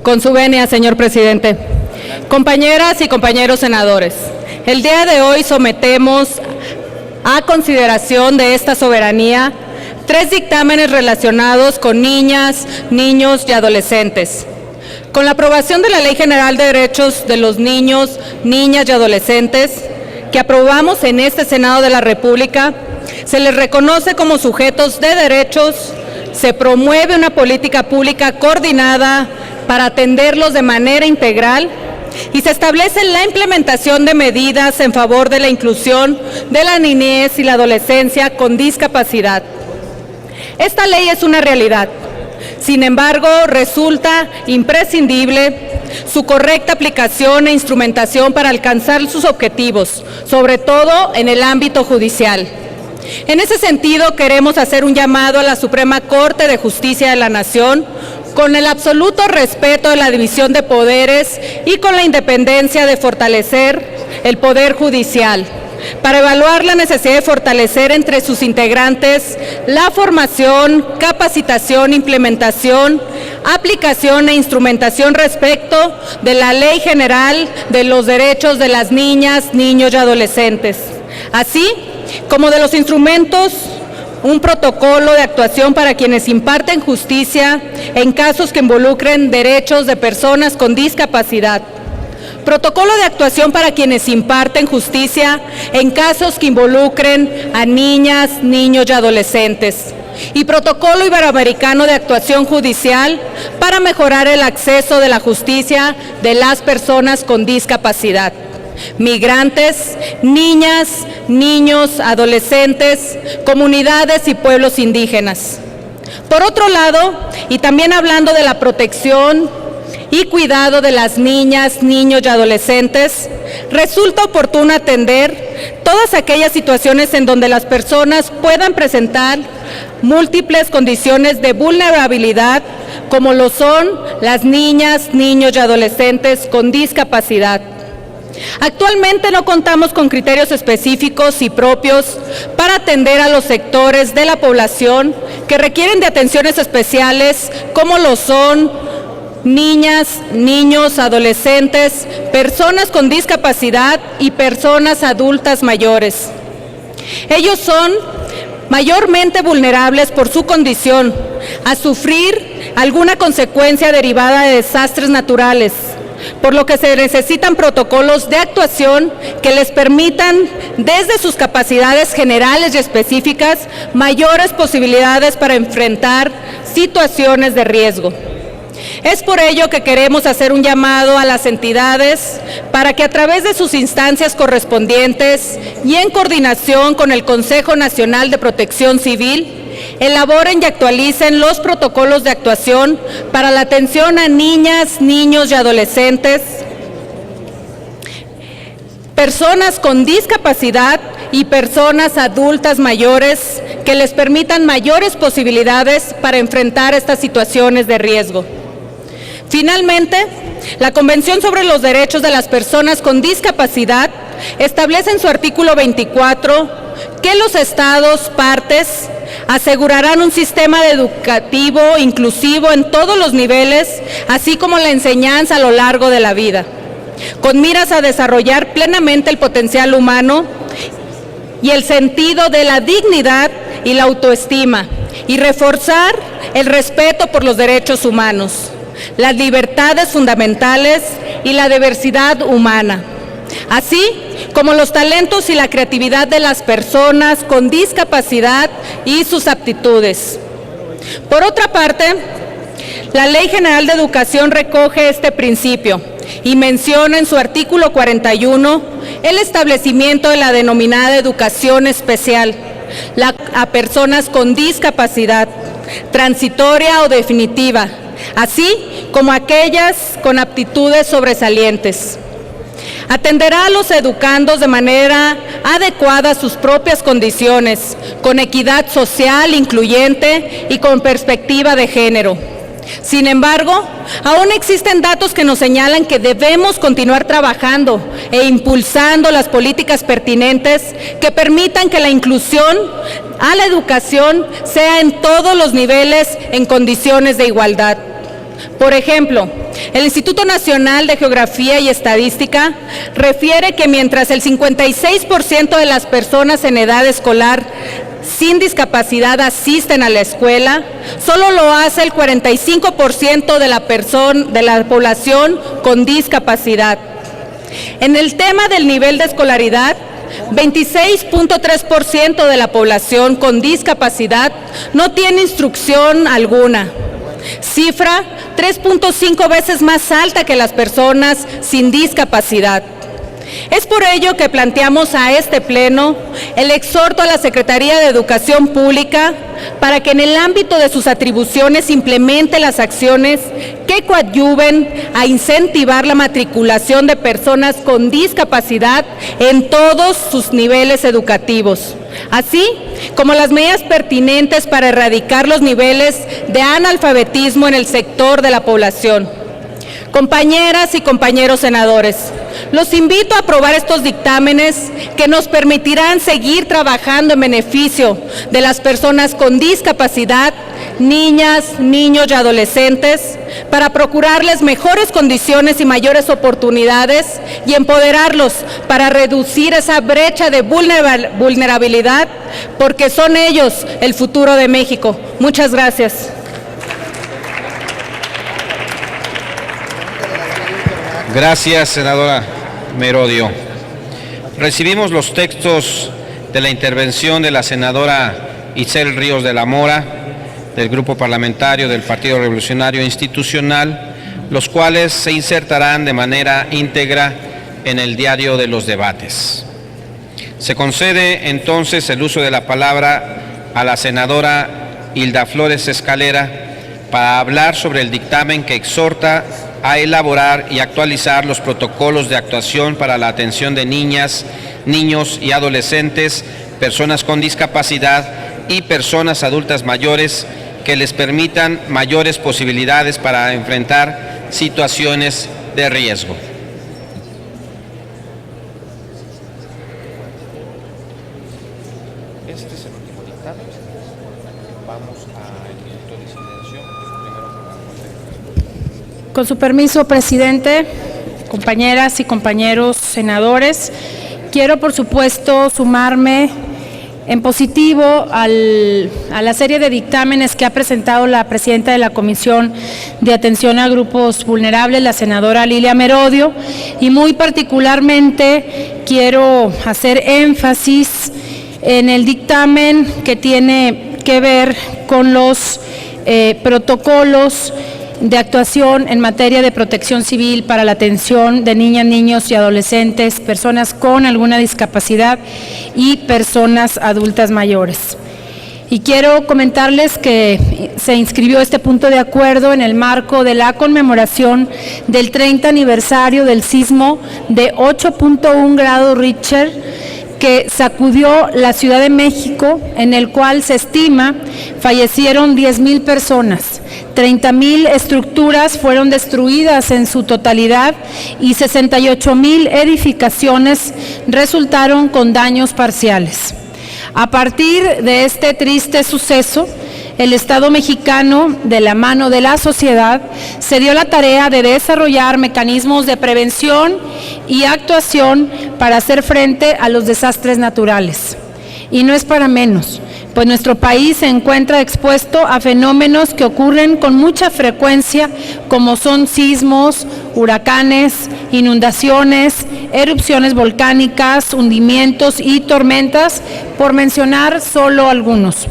Con su venia, señor presidente. Compañeras y compañeros senadores, el día de hoy sometemos a consideración de esta soberanía 3 dictámenes relacionados con niñas, niños y adolescentes. Con la aprobación de la Ley General de Derechos de los Niños, Niñas y Adolescentes, que aprobamos en este Senado de la República, se les reconoce como sujetos de derechos, se promueve una política pública coordinada para atenderlos de manera integral y se establece la implementación de medidas en favor de la inclusión de la niñez y la adolescencia con discapacidad. Esta ley es una realidad. Sin embargo, resulta imprescindible su correcta aplicación e instrumentación para alcanzar sus objetivos, sobre todo en el ámbito judicial. En ese sentido, queremos hacer un llamado a la Suprema Corte de Justicia de la Nación, con el absoluto respeto de la división de poderes y con la independencia de fortalecer el Poder Judicial, para evaluar la necesidad de fortalecer entre sus integrantes la formación, capacitación, implementación, aplicación e instrumentación respecto de la Ley General de los Derechos de las Niñas, Niños y Adolescentes, así como de los instrumentos, un protocolo de actuación para quienes imparten justicia en casos que involucren derechos de personas con discapacidad. Protocolo de actuación para quienes imparten justicia en casos que involucren a niñas, niños y adolescentes. Y protocolo iberoamericano de actuación judicial para mejorar el acceso de la justicia de las personas con discapacidad. Migrantes, niñas, niños, adolescentes, comunidades y pueblos indígenas. Por otro lado, y también hablando de la protección y cuidado de las niñas, niños y adolescentes, resulta oportuno atender todas aquellas situaciones en donde las personas puedan presentar múltiples condiciones de vulnerabilidad, como lo son las niñas, niños y adolescentes con discapacidad. Actualmente no contamos con criterios específicos y propios para atender a los sectores de la población que requieren de atenciones especiales, como lo son niñas, niños, adolescentes, personas con discapacidad y personas adultas mayores. Ellos son mayormente vulnerables por su condición a sufrir alguna consecuencia derivada de desastres naturales, por lo que se necesitan protocolos de actuación que les permitan, desde sus capacidades generales y específicas, mayores posibilidades para enfrentar situaciones de riesgo. Es por ello que queremos hacer un llamado a las entidades para que a través de sus instancias correspondientes y en coordinación con el Consejo Nacional de Protección Civil, elaboren y actualicen los protocolos de actuación para la atención a niñas, niños y adolescentes, personas con discapacidad y personas adultas mayores que les permitan mayores posibilidades para enfrentar estas situaciones de riesgo. Finalmente, la Convención sobre los Derechos de las Personas con Discapacidad establece en su artículo 24 que los estados partes asegurarán un sistema educativo inclusivo en todos los niveles, así como la enseñanza a lo largo de la vida, con miras a desarrollar plenamente el potencial humano y el sentido de la dignidad y la autoestima, y reforzar el respeto por los derechos humanos, las libertades fundamentales y la diversidad humana, así como los talentos y la creatividad de las personas con discapacidad y sus aptitudes. Por otra parte, la Ley General de Educación recoge este principio y menciona en su artículo 41 el establecimiento de la denominada educación especial a personas con discapacidad, transitoria o definitiva, así como aquellas con aptitudes sobresalientes. Atenderá a los educandos de manera adecuada a sus propias condiciones, con equidad social, incluyente y con perspectiva de género. Sin embargo, aún existen datos que nos señalan que debemos continuar trabajando e impulsando las políticas pertinentes que permitan que la inclusión a la educación sea en todos los niveles en condiciones de igualdad. Por ejemplo, el Instituto Nacional de Geografía y Estadística refiere que mientras el 56% de las personas en edad escolar sin discapacidad asisten a la escuela, solo lo hace el 45% de la población con discapacidad. En el tema del nivel de escolaridad, 26.3% de la población con discapacidad no tiene instrucción alguna, cifra 3.5 veces más alta que las personas sin discapacidad. Es por ello que planteamos a este Pleno el exhorto a la Secretaría de Educación Pública para que en el ámbito de sus atribuciones implemente las acciones que coadyuven a incentivar la matriculación de personas con discapacidad en todos sus niveles educativos, así como las medidas pertinentes para erradicar los niveles de analfabetismo en el sector de la población. Compañeras y compañeros senadores, los invito a aprobar estos dictámenes que nos permitirán seguir trabajando en beneficio de las personas con discapacidad, niñas, niños y adolescentes, para procurarles mejores condiciones y mayores oportunidades y empoderarlos para reducir esa brecha de vulnerabilidad, porque son ellos el futuro de México. Muchas gracias. Gracias, senadora Merodio. Recibimos los textos de la intervención de la senadora Itzel Ríos de la Mora, del Grupo Parlamentario del Partido Revolucionario Institucional, los cuales se insertarán de manera íntegra en el diario de los debates. Se concede entonces el uso de la palabra a la senadora Hilda Flores Escalera para hablar sobre el dictamen que exhorta a elaborar y actualizar los protocolos de actuación para la atención de niñas, niños y adolescentes, personas con discapacidad y personas adultas mayores que les permitan mayores posibilidades para enfrentar situaciones de riesgo. Este es el último dictamen. Vamos al minuto de silencio. Con su permiso, presidente, compañeras y compañeros senadores, quiero por supuesto sumarme en positivo a la serie de dictámenes que ha presentado la presidenta de la Comisión de Atención a Grupos Vulnerables, la senadora Lilia Merodio, y muy particularmente quiero hacer énfasis en el dictamen que tiene que ver con los protocolos de actuación en materia de protección civil para la atención de niñas, niños y adolescentes, personas con alguna discapacidad y personas adultas mayores. Y quiero comentarles que se inscribió este punto de acuerdo en el marco de la conmemoración del 30 aniversario del sismo de 8.1 grados Richter que sacudió la Ciudad de México, en el cual se estima fallecieron 10,000 personas, 30,000 estructuras fueron destruidas en su totalidad y 68,000 edificaciones resultaron con daños parciales. A partir de este triste suceso, el Estado mexicano, de la mano de la sociedad, se dio la tarea de desarrollar mecanismos de prevención y actuación para hacer frente a los desastres naturales. Y no es para menos, pues nuestro país se encuentra expuesto a fenómenos que ocurren con mucha frecuencia, como son sismos, huracanes, inundaciones, erupciones volcánicas, hundimientos y tormentas, por mencionar solo algunos.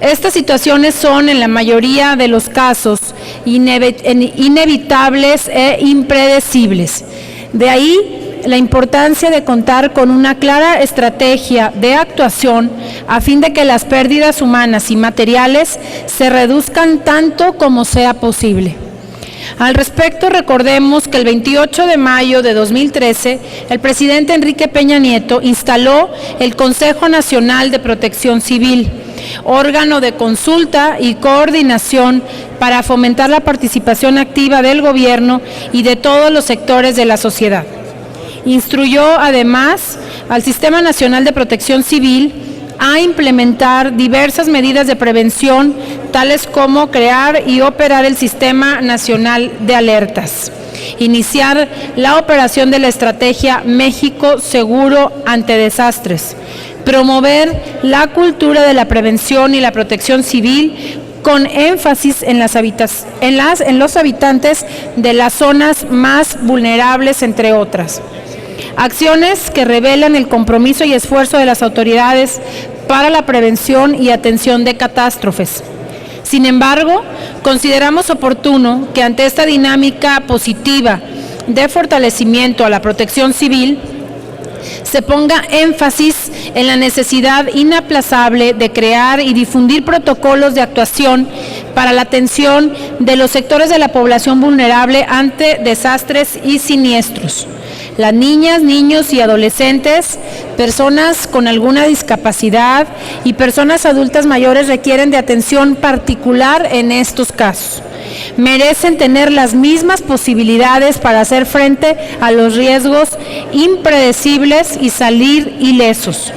Estas situaciones son, en la mayoría de los casos, inevitables e impredecibles. De ahí la importancia de contar con una clara estrategia de actuación a fin de que las pérdidas humanas y materiales se reduzcan tanto como sea posible. Al respecto, recordemos que el 28 de mayo de 2013, el presidente Enrique Peña Nieto instaló el Consejo Nacional de Protección Civil, órgano de consulta y coordinación para fomentar la participación activa del gobierno y de todos los sectores de la sociedad. Instruyó además al Sistema Nacional de Protección Civil a implementar diversas medidas de prevención, tales como crear y operar el Sistema Nacional de Alertas, iniciar la operación de la estrategia México Seguro ante Desastres, promover la cultura de la prevención y la protección civil con énfasis en los habitantes de las zonas más vulnerables, entre otras. Acciones que revelan el compromiso y esfuerzo de las autoridades para la prevención y atención de catástrofes. Sin embargo, consideramos oportuno que ante esta dinámica positiva de fortalecimiento a la protección civil, se ponga énfasis en la necesidad inaplazable de crear y difundir protocolos de actuación para la atención de los sectores de la población vulnerable ante desastres y siniestros. Las niñas, niños y adolescentes, personas con alguna discapacidad y personas adultas mayores requieren de atención particular en estos casos. Merecen tener las mismas posibilidades para hacer frente a los riesgos impredecibles y salir ilesos.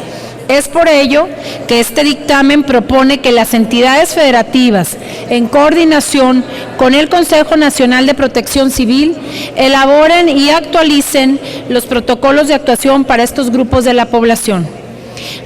Es por ello que este dictamen propone que las entidades federativas, en coordinación con el Consejo Nacional de Protección Civil, elaboren y actualicen los protocolos de actuación para estos grupos de la población.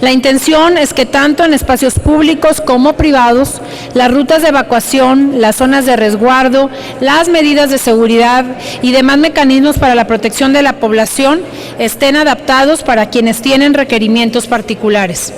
La intención es que tanto en espacios públicos como privados, las rutas de evacuación, las zonas de resguardo, las medidas de seguridad y demás mecanismos para la protección de la población estén adaptados para quienes tienen requerimientos particulares.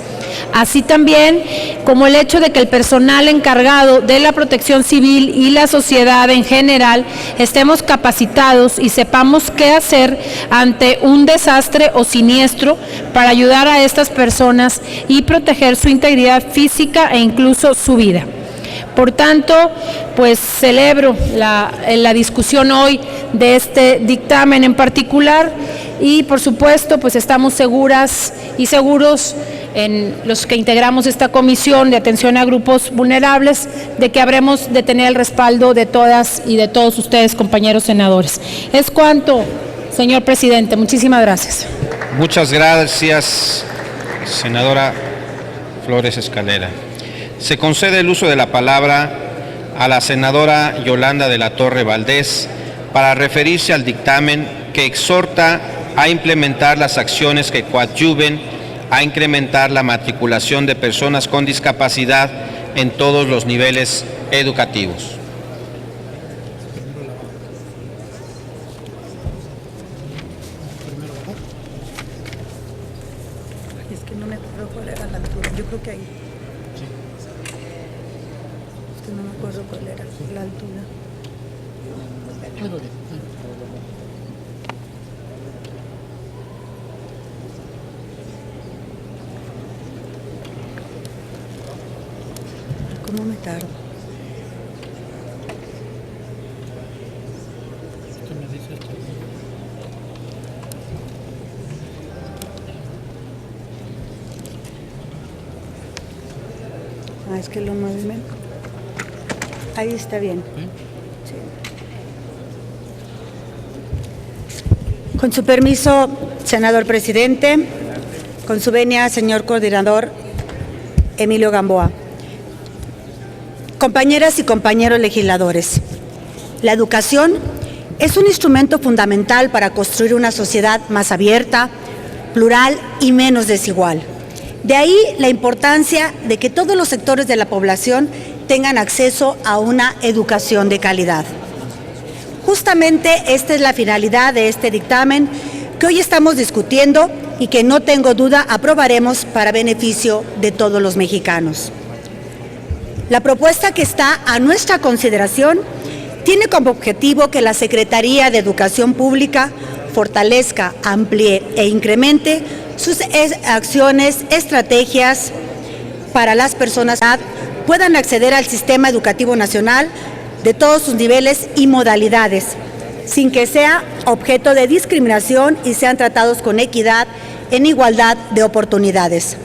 Así también como el hecho de que el personal encargado de la protección civil y la sociedad en general estemos capacitados y sepamos qué hacer ante un desastre o siniestro para ayudar a estas personas y proteger su integridad física e incluso su vida. Por tanto, pues celebro la discusión hoy de este dictamen en particular y por supuesto pues estamos seguras y seguros en los que integramos esta comisión de atención a grupos vulnerables de que habremos de tener el respaldo de todas y de todos ustedes, compañeros senadores. Es cuanto, señor presidente. Muchísimas gracias. Muchas gracias, senadora Flores Escalera. Se concede el uso de la palabra a la senadora Yolanda de la Torre Valdés para referirse al dictamen que exhorta a implementar las acciones que coadyuven a incrementar la matriculación de personas con discapacidad en todos los niveles educativos. Es que no me acuerdo cuál era la altura, yo creo que ahí. Es que no me acuerdo cuál era la altura. ¿Cómo me tardo? Es que lo mueve menos. Ahí está bien. Sí. Con su permiso, senador presidente, con su venia, señor coordinador Emilio Gamboa. Compañeras y compañeros legisladores, la educación es un instrumento fundamental para construir una sociedad más abierta, plural y menos desigual. De ahí la importancia de que todos los sectores de la población tengan acceso a una educación de calidad. Justamente esta es la finalidad de este dictamen que hoy estamos discutiendo y que no tengo duda aprobaremos para beneficio de todos los mexicanos. La propuesta que está a nuestra consideración tiene como objetivo que la Secretaría de Educación Pública fortalezca, amplíe e incremente sus acciones, estrategias para las personas que puedan acceder al sistema educativo nacional de todos sus niveles y modalidades, sin que sea objeto de discriminación y sean tratados con equidad en igualdad de oportunidades.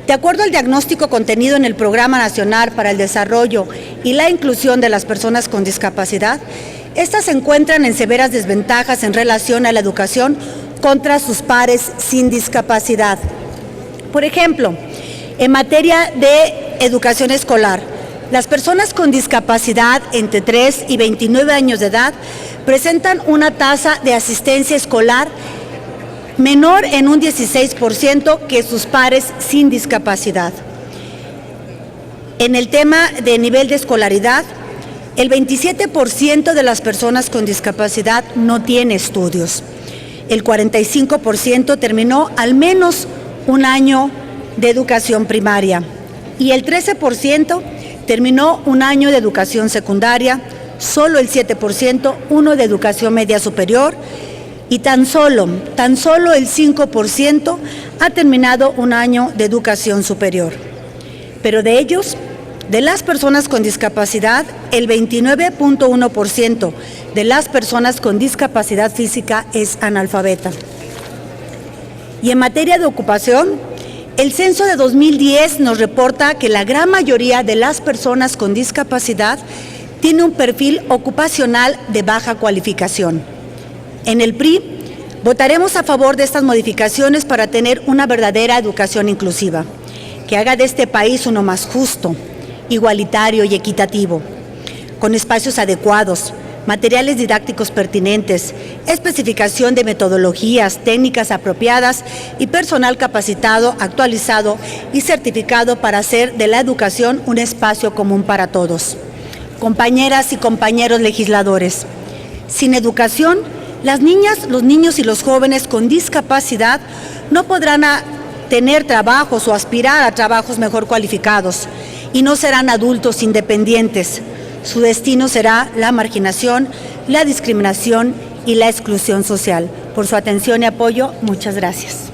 De acuerdo al diagnóstico contenido en el Programa Nacional para el Desarrollo y la Inclusión de las Personas con Discapacidad, estas se encuentran en severas desventajas en relación a la educación contra sus pares sin discapacidad. Por ejemplo, En materia de educación escolar, las personas con discapacidad entre 3 y 29 años de edad presentan una tasa de asistencia escolar menor en un 16% que sus pares sin discapacidad. En el tema de nivel de escolaridad, el 27% de las personas con discapacidad no tiene estudios. El 45% terminó al menos un año de educación primaria y el 13% terminó un año de educación secundaria, solo el 7% uno de educación media superior y tan solo el 5% ha terminado un año de educación superior. Pero de ellos, de las personas con discapacidad, el 29.1% de las personas con discapacidad física es analfabeta. Y en materia de ocupación, el censo de 2010 nos reporta que la gran mayoría de las personas con discapacidad tiene un perfil ocupacional de baja cualificación. En el PRI, votaremos a favor de estas modificaciones para tener una verdadera educación inclusiva, que haga de este país uno más justo, igualitario y equitativo, con espacios adecuados, materiales didácticos pertinentes, especificación de metodologías, técnicas apropiadas y personal capacitado, actualizado y certificado para hacer de la educación un espacio común para todos. Compañeras y compañeros legisladores, sin educación, las niñas, los niños y los jóvenes con discapacidad no podrán tener trabajos o aspirar a trabajos mejor cualificados y no serán adultos independientes. Su destino será la marginación, la discriminación y la exclusión social. Por su atención y apoyo, muchas gracias.